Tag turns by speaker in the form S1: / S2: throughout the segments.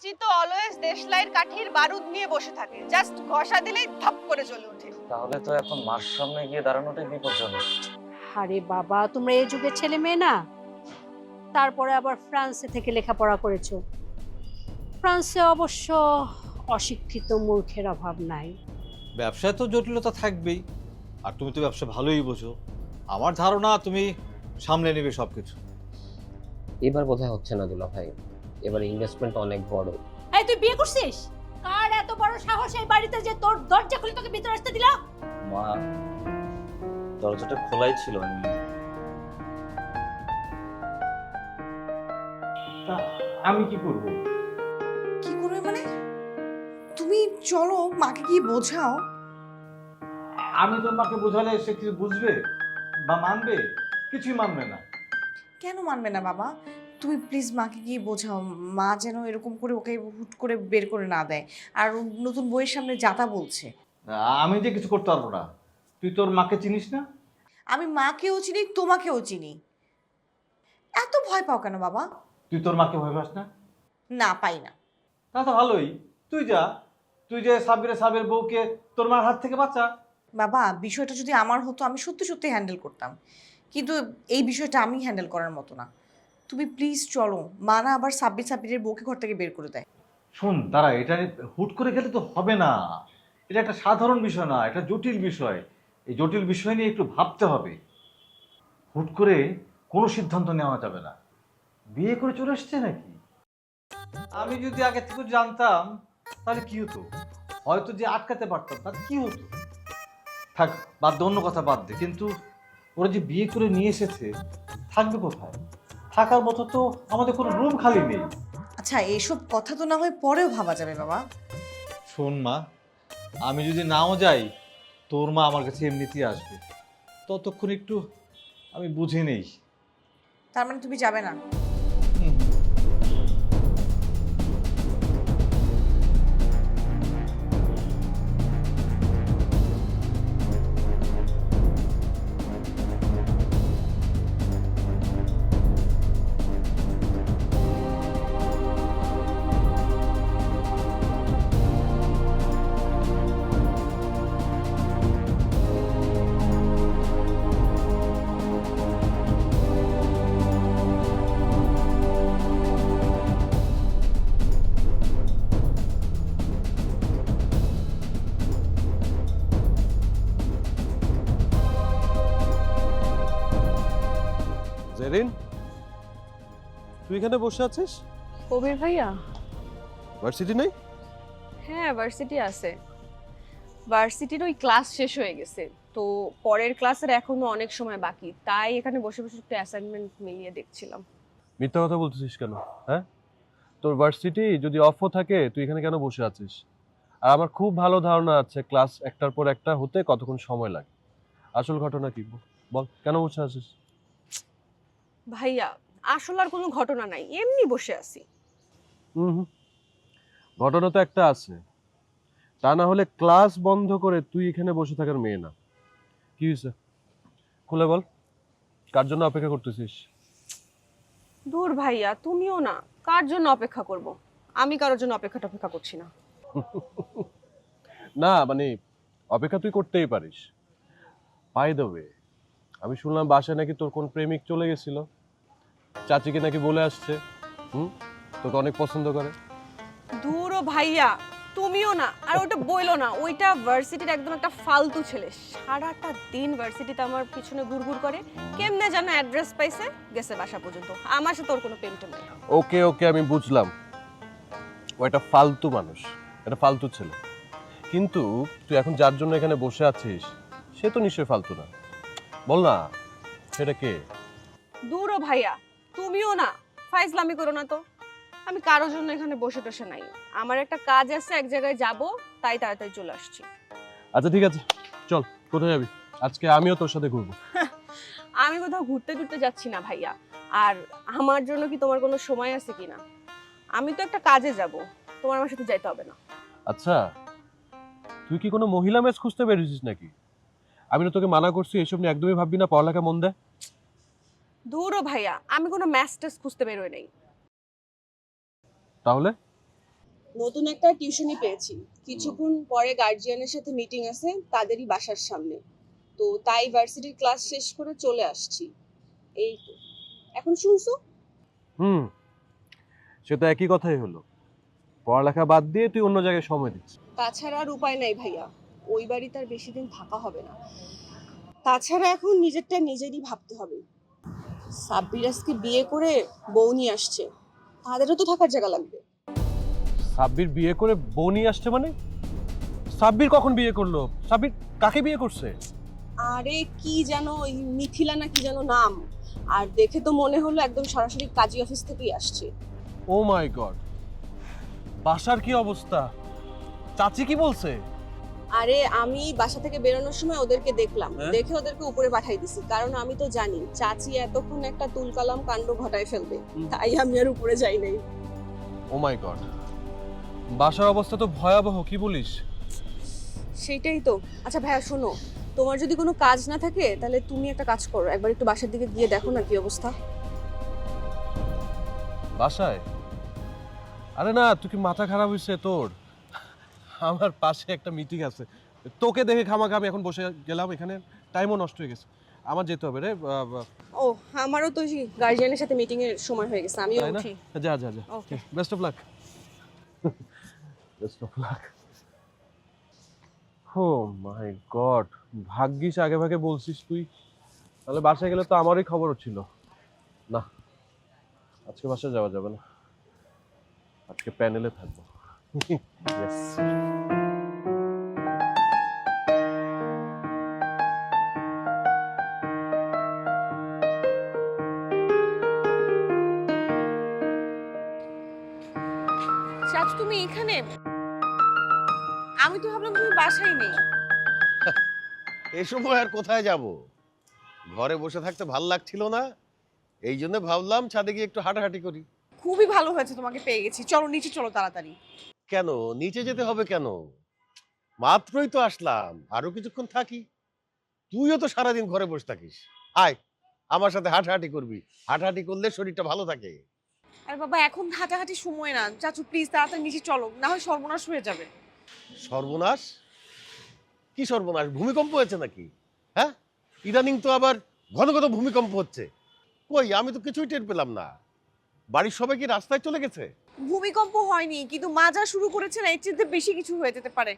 S1: চাচি তো অলওয়েজ দেশলাইয়ের কাঠির বারুদ নিয়ে বসে থাকে, জাস্ট ঘষা দিলেই ধপ করে জ্বলে ওঠে।
S2: তাহলে তো এখন মার সামনে গিয়ে দাঁড়ানোটাই বিপজ্জনক।
S3: আরে বাবা, তোমরা এই যুগের ছেলে মেয়ে না? তারপরে আবার ফ্রান্সে থেকে লেখাপড়া করেছো। ফ্রান্সে অবশ্য অশিক্ষিত মূর্খের অভাব নাই।
S4: ব্যবসায় তো জটিলতা থাকবেই, আর তুমি তো ব্যবসা ভালোই বোঝো। আমার ধারণা তুমি সামলে নেবে সবকিছু।
S5: এবার বোধহয় হচ্ছে না দুলা ভাই, এবার ইনভেস্টমেন্ট অনেক বড়।
S3: এই তুই বিয়ে করছিস? কার এত বড় সাহস এই বাড়িতে যে তোর দরজা খুলে তোকে ভিতরে আসতে দিল?
S2: মা, দরজাটা খোলাই ছিল।
S6: আমি কি করব?
S7: কি করবে মানে? তুমি চলো মাকে গিয়ে বোঝাও।
S6: আমি তোর মাকে বোঝালে সে কিছু বুঝবে বা মানবে? কিছুই মানবে না।
S7: কেন মানবে না বাবা? তুমি প্লিজ মাকে গিয়ে বোঝাও, মা যেন এরকম করে ওকে হুট করে বের করে না দেয়। আর ও নতুন বইয়ের সামনে যাতা বলছে।
S6: আমি যে কিছু করতে পারবো না। তুই তোর মাকে চিনিস না?
S7: আমি মাকেও চিনি, তোমাকেও চিনি। এত ভয় পাও কেন বাবা?
S6: তুই তোর মাকে ভয় পাস না?
S7: না, পাই না।
S6: তা তো ভালোই। তুই যে সাবিরের বউকে তোর মার হাত থেকে বাঁচা।
S7: বাবা, বিষয়টা যদি আমার হতো আমি সত্যি সত্যি হ্যান্ডেল করতাম, কিন্তু এই বিষয়টা আমি হ্যান্ডেল করার মতো না। তুমি প্লিজ চলো, মা না আবার সাব্বিরের বউকে ঘর থেকে বের করে দেয়।
S6: শোন তারা, এটা হুট করে গেলে তো হবে না। এটা একটা সাধারণ বিষয় না, এটা জটিল বিষয়। এই জটিল বিষয় নিয়ে একটু ভাবতে হবে। হুট করে কোনো সিদ্ধান্ত নেওয়া যাবে না। বিয়ে করে চলে এসছে নাকি? আমি যদি আগে থেকে জানতাম তাহলে কি হতো, হয়তো যে আটকাতে পারতাম, তাহলে কি হতো। থাক, বাদ দে, অন্য কথা বাদ দে। কিন্তু ওরা যে বিয়ে করে নিয়ে এসেছে, থাকবে কোথায়? থাকার মতো তো আমাদের কোনো রুম খালি নেই।
S7: আচ্ছা, এসব কথা তো না হয় পরেও ভাবা যাবে বাবা।
S4: শোন মা, আমি যদি নাও যাই, তোর মা আমার কাছে এমনিতেই আসবে। ততক্ষণ একটু আমি বুঝে নেই।
S7: তার মানে তুমি যাবে না?
S8: জেরিন, তুই এখানে বসে আছিস?
S1: কবির ভাইয়া?
S8: ভার্সিটি নেই?
S1: হ্যাঁ, ভার্সিটি আছে। ভার্সিটির ওই ক্লাস শেষ হয়ে গেছে, তো পরের ক্লাসের এখনো অনেক সময় বাকি, তাই এখানে বসে বসে একটু অ্যাসাইনমেন্ট মিলিয়ে দেখছিলাম।
S8: মিথ্যা কথা বলতেছিস কেন? হ্যাঁ, তোর ভার্সিটি যদি অফও থাকে তুই এখানে কেন বসে আছিস? আর আমার খুব ভালো ধারণা আছে ক্লাস একটার পর একটা হতে কতক্ষণ সময় লাগে। আসল ঘটনা কি বল, কেন বসে আছিস?
S1: ভাইয়া, আসলে আর কোনো ঘটনা নাই, এমনি বসে আছি।
S8: হুম, ঘটনা তো একটা আছে। তা না হলে ক্লাস বন্ধ করে তুই এখানে বসে থাকার মেয়ে না। কি হয়েছে খুলে বল, কার জন্য অপেক্ষা করতেছিস?
S1: দূর ভাইয়া, তুমিও না, কার জন্য অপেক্ষা করব? আমি কারোর জন্য অপেক্ষা করছি না।
S8: না মানে অপেক্ষা তুই করতেই পারিস। বাই দ্য ওয়ে, আমি শুনলাম বাসায় নাকি তোর কোন প্রেমিক চলে গেছিল, চাচিকে নাকি বলে আসছে তোকে অনেক পছন্দ করে।
S1: দূর ও ভাইয়া, তুমিও না, আর ওটা বইলো না। ওইটা ভার্সিটির একদম একটা ফালতু ছেলে, সারাটা দিন ভার্সিটিতে আমার পিছনে ঘুরঘুর করে, কেমনে যেন অ্যাড্রেস পাইছে, গেছে বাসা পর্যন্ত। আমার সাথে ওর কোনো প্রেম টেম নেই।
S8: ওকে ওকে, আমি বুঝলাম ও একটা ফালতু মানুষ, একটা ফালতু ছেলে। কিন্তু তুই এখন যার জন্য এখানে বসে আছিস সে তো নিশ্চয়ই ফালতু না। বল না, সেটা কে?
S1: দূর ও ভাইয়া, তুমিও না, ফাইজলামি করো না তো। আমি কারোর জন্য এখানে বসে টসে নাই, আমার একটা কাজ আছে, এক জায়গায় যাব, তাই তাড়াতাড়ি চলে আসছি।
S8: আচ্ছা ঠিক আছে, চল। কোথায় যাবি? আজকে আমিও তোর সাথে ঘুরবো।
S1: আমি কোথাও ঘুরতে টুরতে যাচ্ছি না ভাইয়া। আর আমার জন্য কি তোমার কোনো সময় আছে কিনা? আমি তো একটা কাজে যাব, তোমার আমার সাথে যাইতে হবে না।
S8: আচ্ছা, তুই কি কোনো মহিলা ম্যাচ খুঁজতে বেরিয়েছিস নাকি? আমি না তোকে মানা করছি এসব নিয়ে একদমই ভাববি না, পড়ালেখা মন দে।
S1: দূর ও ভাইয়া, আমি কোনো ম্যাচ টেস্ট খুঁজতে বেরোই নাই।
S8: তাহলে
S1: নতুন একটা টিউশনি পেয়েছি, কিছুক্ষণ পরে গার্জিয়ানের সাথে মিটিং আছে তাদেরই বাসার সামনে, তো তাই ভার্সিটির ক্লাস শেষ করে চলে আসছি। এই তো, এখন শুনছো?
S8: হুম, সে তো একই কথাই হলো, পড়ালেখা বাদ দিয়ে তুই অন্য জায়গায় সময় দিচ্ছিস।
S1: তাছাড়া আর উপায় নাই ভাইয়া, ওই বাড়িতে আর বেশি দিন থাকা হবে না। তাছাড়া এখন নিজেরটা নিজেরই ভাবতে হবে। সাব্বির আজকে বিয়ে করে বউ নিয়ে আসছে, তাদেরও তো থাকার জায়গা লাগবে।
S8: সাব্বির বিয়ে করে বউ নিয়ে আসছে মানে? সাব্বির কখন বিয়ে করলো? সাব্বির কাকে বিয়ে করছে?
S1: আরে কি জানো, ওই মিথিলা না কি জানো নাম, আর দেখে তো মনে হলো একদম সরাসরি কাজী অফিস থেকেই আসছে।
S8: ও মাই গড, বাসার কি অবস্থা? চাচি কি বলছে?
S1: আরে আমি বাসা থেকে বেরোনোর সময় ওদেরকে দেখলাম, দেখে ওদেরকে উপরে পাঠাই দিছি, কারণ আমি তো জানি চাচি এতক্ষণ একটা তুলকালাম কাণ্ড ঘটায় ফেলবে, তাই আমি আর উপরে যাই নাই।
S8: ও মাই গড, বাসার অবস্থা তো ভয়াবহ, কি বলিস?
S1: সেটাই তো। আচ্ছা ভাইয়া শোনো, তোমার যদি কোনো কাজ না থাকে তাহলে তুমি একটা কাজ করো, একবার একটু বাসার দিকে গিয়ে দেখো না কি অবস্থা।
S8: বাসায়? আরে না, তুই কি মাথা খারাপ হয়েছে তোর? আমার পাশে একটা মিটিং আছে, তোকে দেখে খামাখা আমি এখন বসে গেলাম এখানে, টাইমও নষ্ট হয়ে গেছে, আমার যেতে হবে রে।
S1: ও আমারও তো গার্জিয়ানের সাথে মিটিং এর সময় হয়ে গেছে, আমিও
S8: তাই না?
S1: উঠি।
S8: যা যা যা,
S1: okay.
S8: Best of luck. Best of luck. Oh my god, ভাগ্যিস আগে ভাগে বলছিস তুই, তাহলে বাসায় গেলে তো আমারই খবর ছিল না। আজকে বাসায় যাওয়া যাবে না, আজকে প্যানেলে থাকবো। ইয়েস।
S1: চাচু তুমি এখানে? আমি তো ভাবলাম তুমি বাসায় নেই।
S9: এই সময় আর কোথায় যাব? ঘরে বসে থাকতে ভাল লাগছিল না, এই জন্য ভাবলাম ছাদে গিয়ে একটু হাঁটাহাঁটি করি।
S7: খুবই ভালো হয়েছে তোমাকে পেয়ে গেছি, চলো নিচে চলো তাড়াতাড়ি।
S9: কেন নিচে যেতে হবে কেন? মাত্রই তো আসলাম, আরো কিছুক্ষণ থাকি। তুইও তো সারাদিন ঘরে বসে থাকিস, আয় আমার সাথে হাঁটাহাঁটি করবি, হাঁটাহাঁটি করলে শরীরটা ভালো থাকে।
S7: আরে বাবা এখন হাঁটাহাঁটি সময় না, চাচু প্লিজ তাড়াতাড়ি নিচে চলো, না হয় সর্বনাশ হয়ে যাবে।
S9: সর্বনাশ? কি সর্বনাশ? ভূমিকম্প হয়েছে নাকি? হ্যাঁ, ইদানিং তো আবার ঘন ঘন ভূমিকম্প হচ্ছে। কই, আমি তো কিছুই টের পেলাম না। বাড়ির সবাই কি রাস্তায় চলে গেছে?
S7: ভূমিকম্প হয়নি, কিন্তু মা যা শুরু করেছে না, এর চেয়ে বেশি কিছু হয়ে যেতে পারে।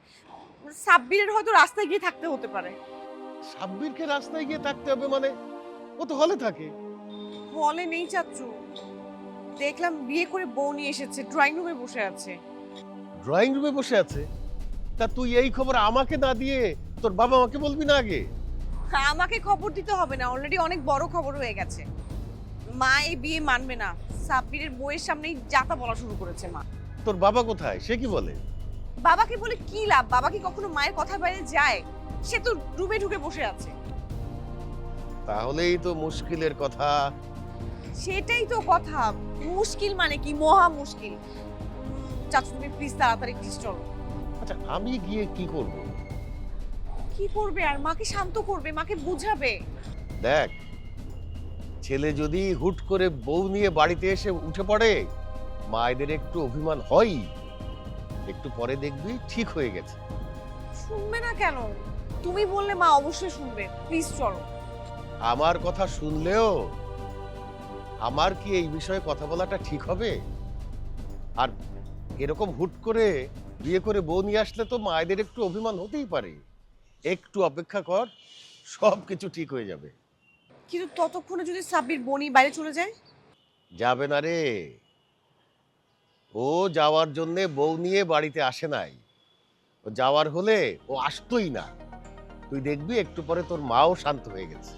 S7: সাব্বিরের হয়তো রাস্তায় গিয়ে থাকতে হতে পারে।
S9: সাব্বিরকে রাস্তায় গিয়ে থাকতে হবে মানে? ও তো হলে থাকে।
S7: হলে নেই চাচু, দেখলাম বিয়ে করে বউ নিয়ে এসেছে, ড্রয়িং রুমে বসে আছে।
S9: ড্রয়িং রুমে বসে আছে? তা তুই এই খবর আমাকে না দিয়ে তোর বাবা মাকে বলবি না আগে?
S7: আমাকে খবর দিতে হবে না, অলরেডি অনেক বড় খবর হয়ে গেছে। মা এই বিয়ে মানবে না, সাব্বিরের বউয়ের সামনেই যাতা বলা শুরু করেছে মা।
S9: তোর বাবা কোথায়, সে কি বলে?
S7: বাবাকে বলে কি লাভ? বাবা কি কখনো মায়ের কথা বাইরে যায়? সে তো রুমে ঢুকে বসে আছে।
S9: তাহলেই তো মুশকিলের কথা।
S7: সেটাই তো কথা, মুশকিল মানে কি, মহা মুশকিল। চাচু তুমি প্লিজ তাড়াতাড়ি প্লিজ চলো।
S9: আচ্ছা আমি গিয়ে কি করব?
S7: কি করবে আর? মাকে শান্ত করবে, মাকে বুঝাবে।
S9: দেখ, ছেলে যদি হুট করে বউ নিয়ে বাড়িতে এসে উঠে পড়ে, মায়েদের একটু অভিমান হয়, একটু পরে দেখবি ঠিক হয়ে গেছে।
S7: শুনবে না কেন? তুমি বললে মা অবশ্যই শুনবে, প্লিজ চলো।
S9: আমার কথা শুনলেও আমার কি এই বিষয়ে কথা বলাটা ঠিক হবে? আর এরকম হুট করে বিয়ে করে বউ নিয়ে আসলে তো মায়েদের একটু অভিমান হতেই পারে। একটু অপেক্ষা কর, সব কিছু ঠিক হয়ে যাবে।
S7: কিন্তু ততক্ষণে যদি সাব্বির বনি বাইরে চলে যায়?
S9: যাবে না রে, ও যাওয়ার জন্যে বউ নিয়ে বাড়িতে আসে নাই। ও যাওয়ার হলে ও আসতোই না। তুই দেখবি একটু পরে তোর মাও শান্ত হয়ে গেছে।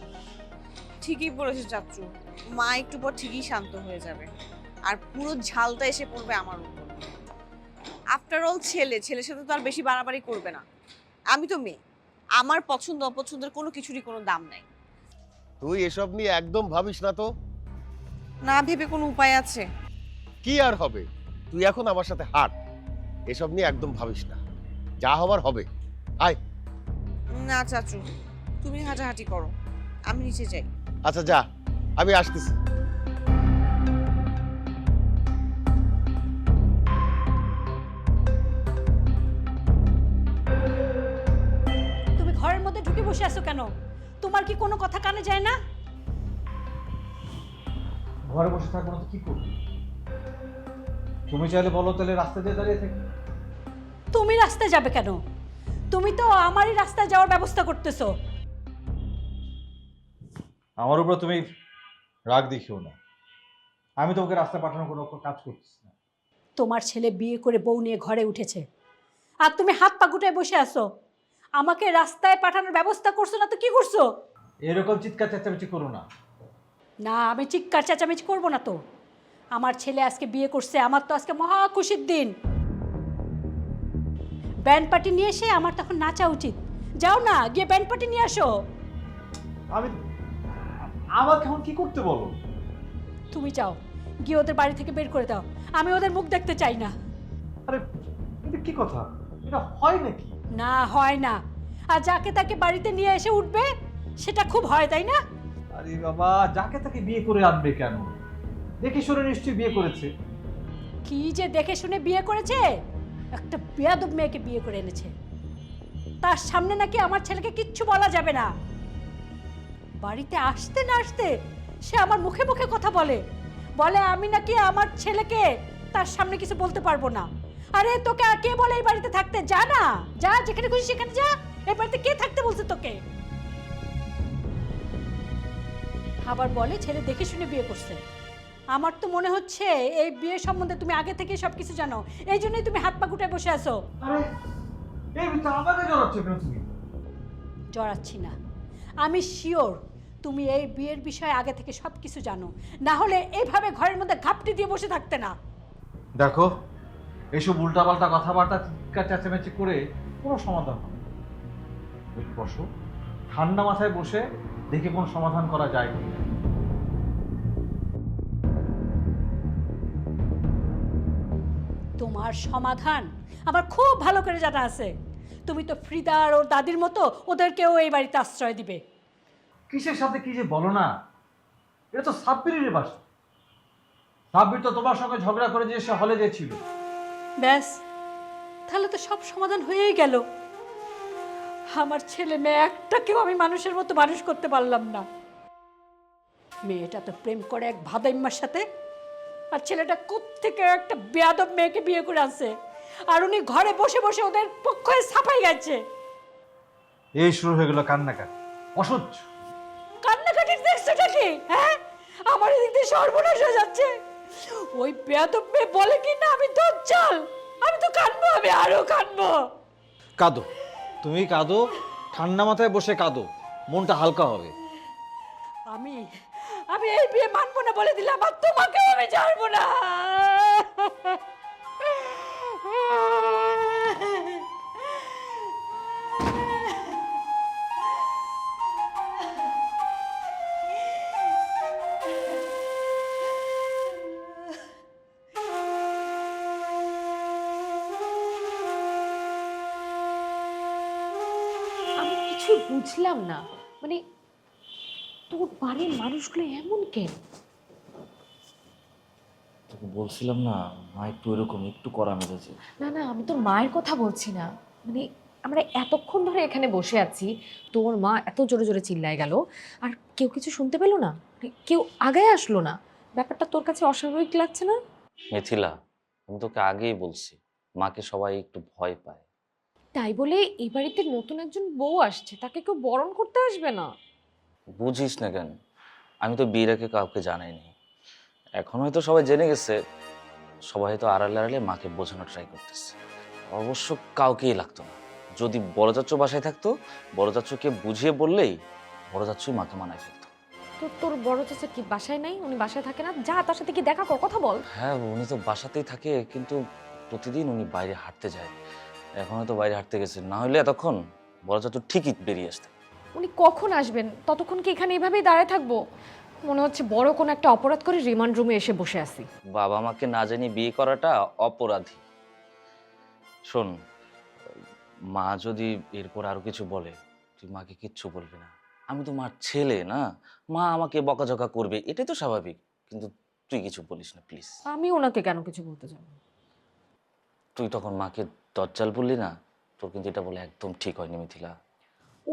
S7: ঠিকই বলেছে চাচু, মা একটু পর ঠিকই শান্ত হয়ে যাবে, আর পুরো ঝালটা এসে পড়বে আমার উপর। আফটার অল ছেলের সাথে তো আর বেশি বাড়াবাড়ি করবে না। আমি তো মেয়ে, আমার পছন্দ অপছন্দের কোনো কিছুরই কোনো দাম নাই।
S9: তুই এসব নিয়ে একদম ভাবিস না তো।
S7: না ভেবে কোনো উপায় আছে?
S9: কি আর হবে, তুই এখন আমার সাথে হাঁট, এসব নিয়ে একদম ভাবিস না, যা হবার হবে। আয়।
S7: না চাচু, তুমি হাঁটাহাঁটি করো, আমি নিচে যাই।
S9: আচ্ছা যা, আমি আসতেছি।
S3: আছো কেন? তোমার কি কোনো কথা কানে যায় না?
S4: ঘরে বসে থাকবো না তো কি করবি? তুমি চাইলে বলো, তাহলে রাস্তা দিয়ে দাঁড়িয়ে থাকি।
S3: তুমি রাস্তায় যাবে কেন? তুমি তো আমারই রাস্তায় যাওয়ার ব্যবস্থা করতেছো।
S4: আমার উপর তুমি রাগ দেখিও না, আমি তোমাকে রাস্তায় পাঠানোর কোনো কাজ করতেছি না।
S3: তোমার ছেলে বিয়ে করে বউ নিয়ে ঘরে উঠেছে, আর তুমি হাত পা গুটায় বসে আছো। আমাকে রাস্তায় পাঠানোর ব্যবস্থা করছো না তো কি করছো?
S4: এরকম চিৎকার চেঁচামেচি করো না।
S3: না, আমি চিৎকার চেঁচামেচি করবো না তো। আমার ছেলে আজকে বিয়ে করছে, আমার তো আজকে মহা খুশির দিন। ব্যান্ড পার্টি নিয়ে এসে আমার তখন নাচা উচিত। যাও না, গিয়ে ব্যান্ড পার্টি নিয়ে আসো।
S4: আমাকে এখন কি করতে বলো?
S3: তুমি যাও, গিয়ে ওদের বাড়ি থেকে বের করে দাও। আমি ওদের মুখ দেখতে চাই না।
S4: আরে এটা কি কথা? এটা হয় নাকি?
S3: না, হয় না। আর যাকে তাকে বাড়িতে নিয়ে এসে উঠবে সেটা খুব হয়, তাই না?
S4: আরে বাবা, যাকে তাকে বিয়ে করে আনবে কেন? দেখি শুনে নিশ্চয়ই বিয়ে করেছে।
S3: কি যে দেখে শুনে বিয়ে করেছে? একটা বেয়াদব মেয়েকে বিয়ে করে এনেছে। তার সামনে নাকি আমার ছেলেকে কিচ্ছু বলা যাবে না। বাড়িতে আসতে না আসতে সে আমার মুখে মুখে কথা বলে, বলে আমি নাকি আমার ছেলেকে তার সামনে কিছু বলতে পারবো না। আরে তোকে আর কে বলে এই বাড়িতে থাকতে? যা না, যা, যেখানে খুশি সেখানে যা। এই বাড়িতে কে থাকতে বলছে তোকে? আবার বলে ছেলে দেখে শুনে বিয়ে করছে। আমার তো মনে হচ্ছে এই বিয়ে সম্বন্ধে তুমি আগে থেকে সবকিছু জানো, এই জন্যই তুমি হাত পা গুটায় বসে আছো।
S4: আরে এই তো আমাকে জড়াচ্ছ কেন তুমি?
S3: জড়াচ্ছি না, আমি শিওর তুমি এই বিয়ের বিষয়ে আগে থেকে সবকিছু জানো, না হলে এইভাবে ঘরের মধ্যে ঘাপটি দিয়ে বসে থাকতে না।
S4: দেখো, এইসব উল্টাপাল্টা কথাবার্তা চিৎকার চেঁচামেচি করে কোনো সমাধান হবে না। একটু বসো, ঠান্ডা মাথায় বসে দেখে কোন সমাধান করা যায় কি।
S3: তোমার সমাধান আমার খুব ভালো করে জানা আছে। তুমি তো ফ্রিদা আর ওর দাদির মতো ওদেরকেও এই বাড়িতে আশ্রয় দিবে।
S4: কিসের সাথে কি যে বলো না? এটা তো সাব্বিরের বাসা। সাব্বির তো তোমার সঙ্গে ঝগড়া করে যে সে হলে গেছিল।
S3: ব্যাস, তাহলে তো সব সমাধান হয়েই গেল। আমার ছেলে মেয়ে একটাকেও আমি মানুষের মতো মানুষ করতে পারলাম না। মেয়েটা তো প্রেম করে এক ভাদাইম্মার সাথে, আর ছেলেটা কোত্থেকে একটা বেয়াদব মেয়েকে বিয়ে করে আনছে, আর উনি ঘরে বসে বসে ওদের পক্ষ হয়ে ছাপাই গেছে।
S4: এই শুরু হয়ে গেল কান্নাকাটি, অসহ্য।
S3: কান্নাকাটির দেখছোটা কি? হ্যাঁ, আমার এদিক দিয়ে সর্বনাশ হয়ে যাচ্ছে। ওই বেয়াদব মেয়ে বলে কি না আমি দজ্জাল, আমি তো কাঁদবো, আমি আরো কাঁদবো।
S4: কাঁদো, তুমি কাঁদো, ঠান্ডা মাথায় বসে কাঁদো, মনটা হালকা হবে।
S3: আমি আমি এই বিয়ে মানবো না বলে দিলাম, আর তোমাকেও আমি ছাড়বো না।
S10: আমি কিছু বুঝলাম না, মানে তোর বাড়ির মানুষগুলো এমন কেন?
S2: তোকে বলছিলাম না, মা একটু এরকম, একটু কড়া মেজাজে।
S10: না না, আমি তোর মায়ের কথা বলছি না। মানে আমরা এতক্ষণ ধরে এখানে বসে আছি, তোর মা এত জোরে জোরে চিল্লায় গেল, আর কেউ কিছু শুনতে পেলো না, মানে কেউ আগায় আসলো না। ব্যাপারটা তোর কাছে অস্বাভাবিক লাগছে না?
S2: মিথিলা, আমি তোকে আগেই বলছি, মাকে সবাই একটু ভয় পায়।
S10: তাই বলে এই বাড়িতে নতুন একজন বউ আসছে, তাকে কেউ বরণ করতে আসবে না?
S2: বুঝিস না কেন? আমি তো বিয়ের আগে কাউকে জানাইনি। এখন হয়তো সবাই জেনে গেছে, সবাই হয়তো আড়ালে আড়ালে মাকে বোঝানোর ট্রাই করতেছে। অবশ্য কাউকেই লাগতো না। যদি বড় চাচ্চু বাসায় থাকতো, বড় চাচ্চুকে বুঝিয়ে বললেই বড় চাচ্চুই মাকে মানায় ফেলতো।
S10: তো তোর বড় চাচা কি বাসায় নাই? উনি বাসায় থাকে না? যা, তার সাথে কি দেখা কর, কথা বল।
S2: হ্যাঁ, উনি তো বাসাতেই থাকে, কিন্তু প্রতিদিন উনি বাইরে হাঁটতে যায়। এখন হয়তো বাইরে হাঁটতে গেছে, না হলে এতক্ষণ বড় চাচ্চু ঠিকই বেরিয়ে আসতেন।
S10: উনি কখন আসবেন? ততক্ষণ কি এখানে এভাবেই দাঁড়ায় থাকবো? মনে হচ্ছে বড় কোনো একটা অপরাধ করে রিমান্ড রুমে এসে বসে আছি।
S2: বাবা মাকে না জানিয়ে বিয়ে করাটা অপরাধী। শোন, মা যদি এরপর আরো কিছু বলে, তুই মাকে কিচ্ছু বলবি না। আমি তো মার ছেলে না, মা আমাকে বকাঝকা করবে, এটাই তো স্বাভাবিক। কিন্তু তুই কিছু বলিস না প্লিজ।
S10: আমি ওনাকে কেন কিছু বলতে যাব?
S2: তুই তখন মাকে দজ্জাল বললি না, তোর কিন্তু এটা বলে একদম ঠিক হয়নি মিথিলা।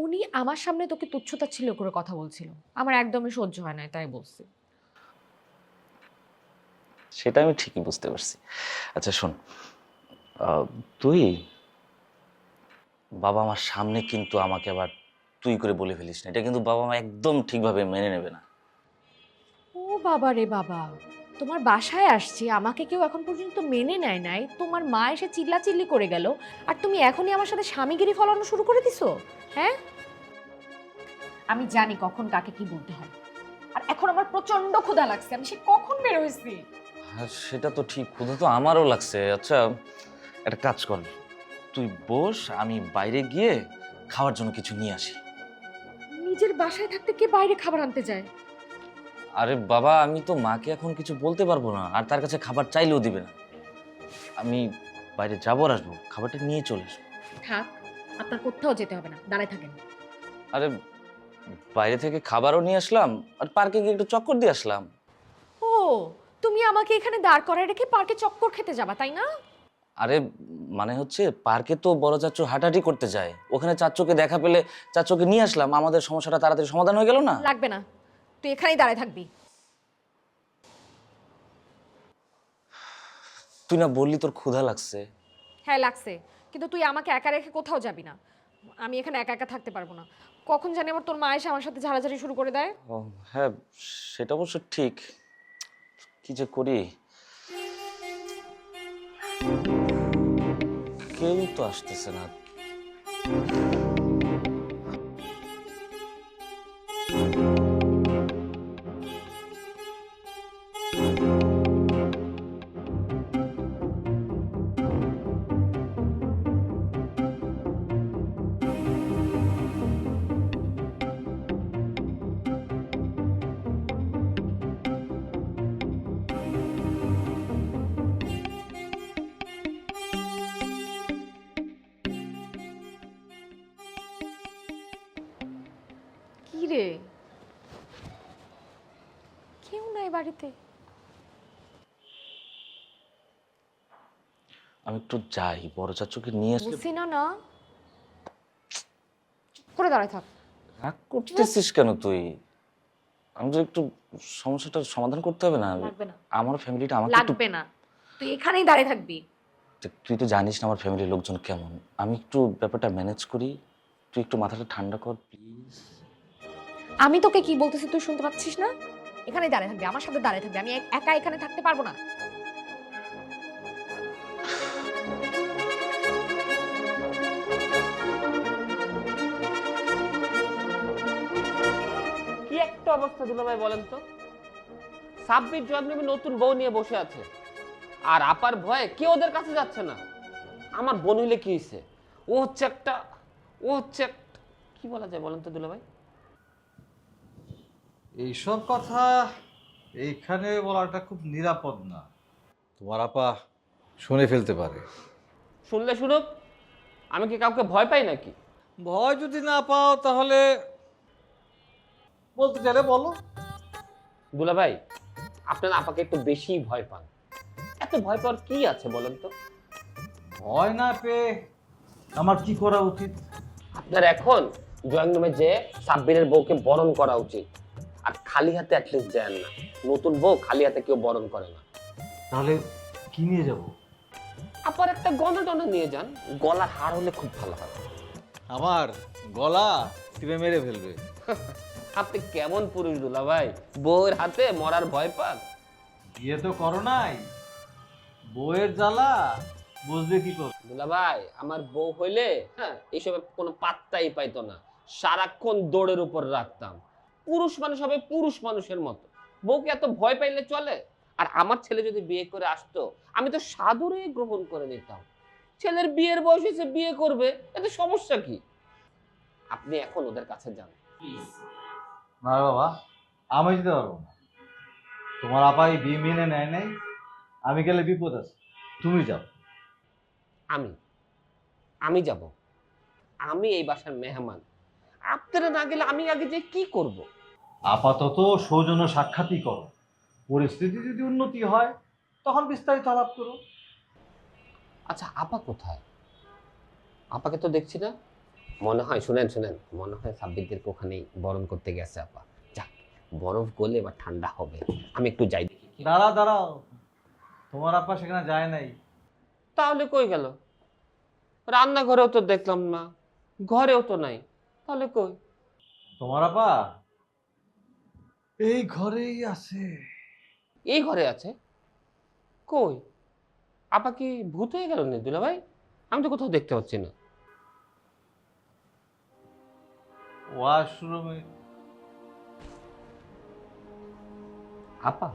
S10: উনি আমার সামনে তোকে তুচ্ছতাচ্ছিল্য করে কথা বলছিল, আমার একদমই সহ্য হয় না, তাই বলছি।
S2: সেটা আমি ঠিকই বুঝতে পারছি। আচ্ছা শোন, তুই বাবা আমার সামনে কিন্তু আমাকে আবার তুই করে বলে ফেলিস না, এটা কিন্তু বাবা মা একদম ঠিকভাবে মেনে নেবে না।
S10: ও বাবা রে বাবা, তোমার বাসায় আসছি, আমাকে কেউ এখন পর্যন্ত মেনে নেয় নাই, তোমার মা এসে চিল্লাচিল্লি করে গেল, আর তুমি এখনই আমার সাথে স্বামীগিরি ফলানো শুরু করে দিছো? হ্যাঁ, আমি জানি কখন কাকে কি বলতে হয়, আর এখন আমার প্রচন্ড ক্ষুধা লাগছে, আমি সে কখন বের হয়েছি।
S2: হ্যাঁ সেটা তো ঠিক, ক্ষুধা তো আমারও লাগছে। আচ্ছা একটা কাজ কর, তুই বস, আমি বাইরে গিয়ে খাওয়ার জন্য কিছু নিয়ে আসি।
S10: নিজের বাসায় থাকতে কে বাইরে খাবার আনতে যায়?
S2: আরে বাবা, আমি তো মাকে এখন কিছু বলতে পারবো না, আর তার কাছে খাবার চাইলেও দিবে না। আমি বাইরে যাবো আর আসবো, খাবারটা নিয়ে চলে আসবো।
S10: থাক, আপনার কোথাও যেতে হবে না, দাঁড়ায় থাকেন।
S2: আরে বাইরে থেকে খাবারও নিয়ে আসলাম, আর পার্কে গিয়ে একটু চক্কর দিয়ে আসলাম।
S10: ও, তুমি আমাকে এখানে দাঁড় করায় রেখে পার্কে চক্কর খেতে যাবা, তাই না?
S2: আরে মানে হচ্ছে পার্কে তো বড় চাচু হাঁটাহাঁটি করতে যায়, ওখানে চাচুকে দেখা পেলে চাচুকে নিয়ে আসলাম, আমাদের সমস্যাটা তাড়াতাড়ি সমাধান হয়ে গেল না?
S10: লাগবে না, তুই এখানেই দাঁড়ায় থাকবি।
S2: তুই না বললি তোর ক্ষুধা লাগছে?
S10: হ্যাঁ লাগছে, কিন্তু তুই আমাকে একা রেখে কোথাও যাবি না, আমি এখানে একা একা থাকতে পারবো না। কখন জানি আমার তোর মা এসে আমার সাথে ঝাড়াঝাড়ি শুরু করে দেয়।
S2: ও হ্যাঁ, সেটা অবশ্য ঠিক। কি যে করি, কেউ তো আসতেছে না।
S10: কি রে, কেউ নাই বাড়িতে?
S2: আমি একটু যাই, বড় চাচুকে নিয়ে আসলে।
S10: বলছি না না, চুপ করে দাঁড়ায় থাক।
S2: রাগ করতেছিস কেন তুই? আমি তো একটু সমস্যাটার সমাধান করতে হবে না?
S10: লাগবে না,
S2: আমার ফ্যামিলিটা আমাকে একটু,
S10: লাগবে না, তুই এখানেই দাঁড়িয়ে থাকবি।
S2: তুই তো জানিস না আমার ফ্যামিলির লোকজন কেমন, আমি একটু ব্যাপারটা ম্যানেজ করি, তুই একটু মাথাটা ঠান্ডা কর প্লিজ।
S10: আমি তোকে কি বলতেছি তুই শুনতে পাচ্ছিস না? এখানেই দাঁড়িয়ে থাকবি, আমার সাথে দাঁড়িয়ে থাকবি, আমি একা এখানে থাকতে পারবো না।
S5: কি একটা অবস্থা দুলাভাই বলেন তো, সাব্বির জয়নবী নতুন বউ নিয়ে বসে আছে, আর আপার ভয়ে কেউ ওদের কাছে যাচ্ছে না। আমার বোন হইলে কি হয়েছে, ও হচ্ছে একটা কি বলা যায় বলেন তো দুলাভাই?
S4: এইসব কথা এইখানে বলাটা খুব নিরাপদ না, তোমার আপা শুনে ফেলতে পারে।
S5: শুনলে শুনুক, আমি কি কাউকে ভয় পাই নাকি?
S4: ভয় যদি না পাও তাহলে বলতে চাইলে বলো।
S5: দুলাভাই, আপনার আপাকে একটু বেশি ভয় পান, এত ভয় পাওয়ার কি আছে বলেন তো?
S4: ভয় না পেয়ে আমার কি করা উচিত?
S5: আপনার এখন জয়নমে যে সাব্বিরের বউকে বরণ করা উচিত, আর খালি হাতে অ্যাটলিস্ট যায় না, নতুন বউ খালি হাতে কেউ বরণ করে না।
S4: তাহলে কি নিয়ে যাব?
S5: আপার একটা গয়না টনা নিয়ে যান, গলার হার হলে খুব ভালো হয়।
S4: আমার গলা টিপে মেরে ফেলবে।
S5: আপনি কেমন পুরুষ দুলাভাই, বউয়ের হাতে মরার ভয় পান?
S4: বিয়ে তো করো নাই, বউয়ের জ্বালা বুঝবে কি করে?
S5: দুলাভাই, আমার বউ হইলে এইসবে কোনো পাত্তাই পাইতো না, সারাক্ষণ দৌড়ের উপর রাখতাম। পুরুষ মানুষ হবে পুরুষ মানুষের মতো, বউকে এত ভয় পাইলে চলে? আর আমার ছেলে যদি বিয়ে করে আসতো, আমি তো সাদরে গ্রহণ করে নিতাম। ছেলের বিয়ের বয়স হয়েছে, বিয়ে করবে, এতে সমস্যা কি? আপনি এখন ওদের কাছে যান প্লিজ।
S4: না বাবা, আমি যেতে পারবো না। তোমার আপা এই বিয়ে মেনে নেয় নাই, আমি গেলে বিপদ আছে, তুমি যাও।
S5: আমি যাব, আমি এই বাসার মেহমান, আপনারা না গেলে আমি আগে যে কি করব?
S4: আপাতত সৌজন্য সাক্ষাৎই করো, পরিস্থিতি যদি উন্নতি হয় তখন বিস্তারিত আলাপ করো।
S5: আচ্ছা, আপা কোথায়? আপাকে তো দেখছি না। মনে হয় শুনেন মনে হয় সাব্বিরদেরকে ওখানেই বরণ করতে গেছে আপা। যাক, বরফ গলে এবার ঠান্ডা হবে, আমি একটু যাই দেখি।
S6: দাঁড়াও, তোমার আপা সেখানে যায় নাই।
S5: তাহলে কই গেল? রান্নাঘরেও তো দেখলাম না, ঘরেও তো নাই, তাহলে কই?
S6: তোমার আপা এই ঘরেই আছে।
S5: এই ঘরে আছে? কই? আপা কি ভূত হয়ে গেল না দুলা ভাই? আমি তো কোথাও দেখতে পাচ্ছি না।
S6: ওয়াশরুমে।
S5: আপা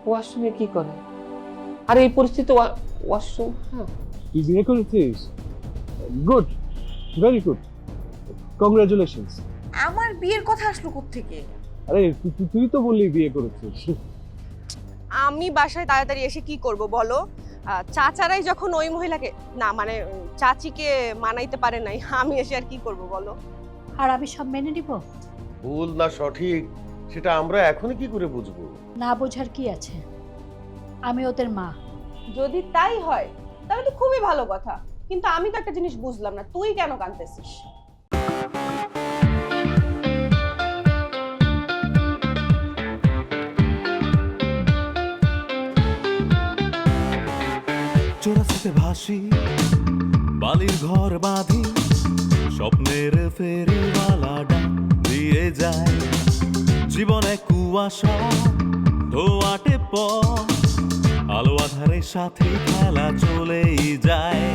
S5: ওয়াশরুমে কি করে? আর এই পরিস্থিতি ওয়াশরুম? হ্যাঁ,
S8: তুই বিয়ে করেছিস? Good, very good, congratulations.
S7: আমার বিয়ের কথা আসলো কোত্থেকে?
S8: আরে তুই তো বললি বিয়ে করেছিস।
S1: আমি বাসায় তাড়াতাড়ি এসে কি করব বলো? চাচারাই যখন ওই মহিলাকে না মানে চাচিকে মানাইতে পারে নাই, আমি এসে আর কি করব বলো?
S3: আর আমি সব মেনে নিব?
S9: ভুল না সঠিক সেটা আমরা এখনই কি করে বুঝবো?
S3: না বোঝার কি আছে? আমি ওদের মা।
S1: যদি তাই হয় তাহলে তো খুবই ভালো কথা, কিন্তু আমি তো একটা জিনিস বুঝলাম না, তুই কেন কাঁদতেছিস?
S11: চোরাস্রোতে ভাসি, বালির ঘর বাঁধি, স্বপ্নের ফেরিওয়ালাটা দিয়ে যায়, জীবনে কুয়াশা ধোয়াটে পথ, আলো আধারের সাথে খেলা চলেই যায়।